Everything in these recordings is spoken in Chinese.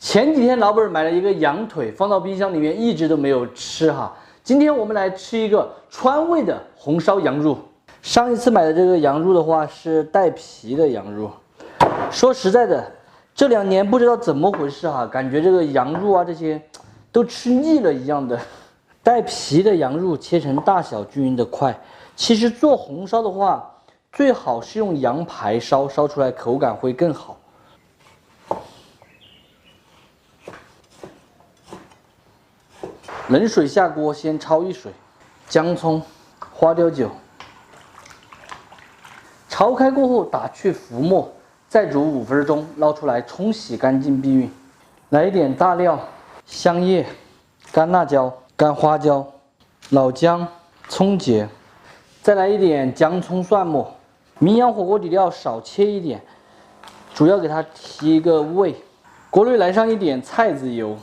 前几天老本买了一个羊腿，放到冰箱里面一直都没有吃哈。今天我们来吃一个川味的红烧羊肉。上一次买的这个羊肉的话是带皮的羊肉。说实在的，这2年不知道怎么回事哈，感觉这个羊肉啊这些都吃腻了一样的。带皮的羊肉切成大小均匀的块。其实做红烧的话，最好是用羊排烧，烧出来口感会更好。冷水下锅，先焯一水，姜葱、花雕酒，焯开过后打去浮沫，再煮5分钟，捞出来冲洗干净避孕。来一点大料，香叶、干辣椒、干花椒、老姜、葱节，再来一点姜葱蒜末。名扬火锅底料少切一点，主要给它提一个味。锅里来上一点菜籽油。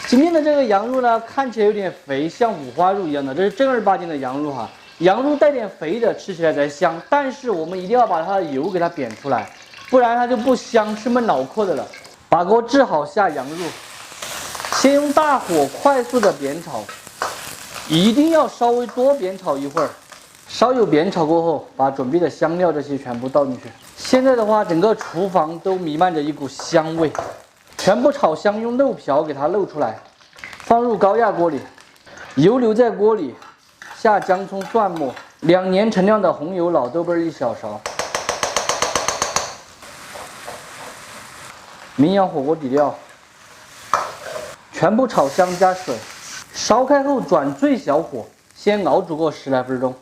今天的这个羊肉呢，看起来有点肥，像五花肉一样的，这是正儿八经的羊肉哈。羊肉带点肥的，吃起来才香。但是我们一定要把它的油给它煸出来，不然它就不香，是焖脑壳的了。把锅置好，下羊肉，先用大火快速的煸炒，一定要稍微多煸炒一会儿。稍有煸炒过后，把准备的香料这些全部倒进去。现在的话，整个厨房都弥漫着一股香味。全部炒香，用漏瓢给它漏出来，放入高压锅里，油留在锅里，下姜葱蒜末，2年陈酿的红油老豆瓣1小勺，名扬火锅底料，全部炒香加水，烧开后转最小火，先熬煮个10来分钟。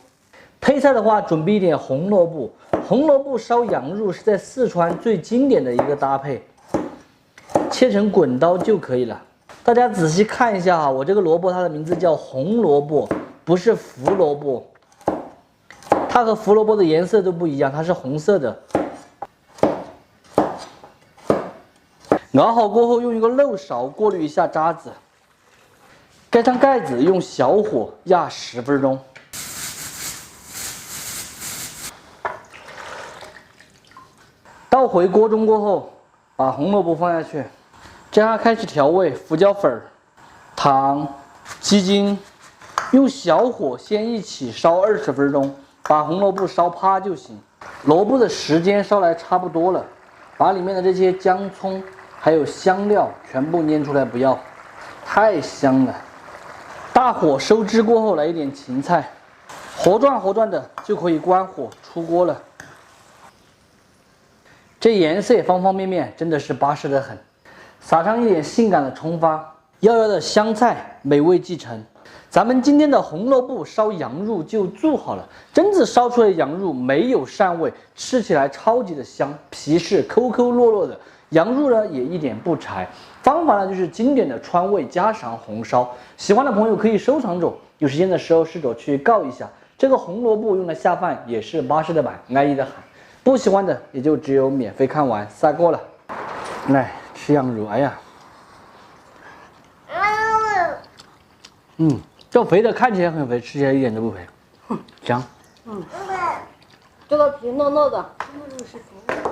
配菜的话，准备一点红萝卜，红萝卜烧羊肉是在四川最经典的一个搭配。切成滚刀就可以了。大家仔细看一下哈，我这个萝卜它的名字叫红萝卜，不是胡萝卜。它和胡萝卜的颜色都不一样，它是红色的。熬好过后，用一个漏勺过滤一下渣子，盖上盖子，用小火压10分钟。倒回锅中过后，把红萝卜放下去。这样开始调味，胡椒粉、糖、鸡精，用小火先一起烧20分钟，把红萝卜烧趴就行。萝卜的时间烧来差不多了，把里面的这些姜葱还有香料全部拈出来，不要，太香了。大火收汁过后，来一点芹菜，活转的就可以关火出锅了。这颜色也方方面面，真的是巴适得很。撒上一点性感的葱花，要的香菜，美味继承。咱们今天的红萝卜烧羊肉就做好了。真子烧出来的羊肉没有膻味，吃起来超级的香，皮是抠抠落落的，羊肉呢也一点不柴。方法呢就是经典的川味家常红烧。喜欢的朋友可以收藏着，有时间的时候试着去告一下。这个红萝卜用来下饭也是巴适的板，安逸的很。不喜欢的也就只有免费看完，撒锅了。来。吃羊肉，哎呀，这肥的看起来很肥，吃起来一点都不肥，香。这个皮糯糯的。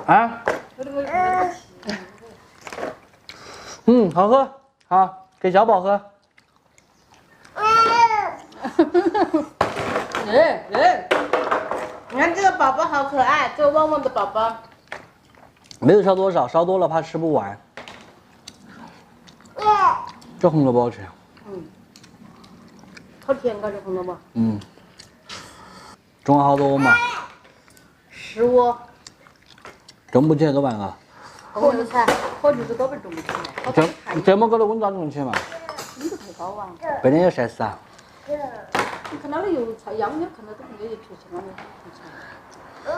啊？好喝，好，给小宝喝。你看这个宝宝好可爱，这个旺旺的宝宝。没有烧多少，烧多了怕吃不完。这红萝卜好吃。好甜啊，这红萝卜。种了好多嘛。10窝。种不起多办啊？火韭菜都被种不起来。这么高的温度种起嘛？温度太高啊。白天要晒死啊。你看那里有菜秧苗，看到都没有撇起那里。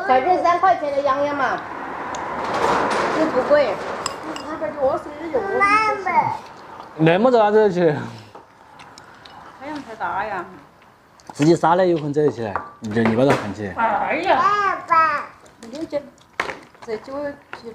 才挣3块钱的秧苗嘛，又不贵。那边就我水的就那么早走起来？太阳太大呀。自己杀了有空走起来，你把它看起来。哎呀。爸爸。这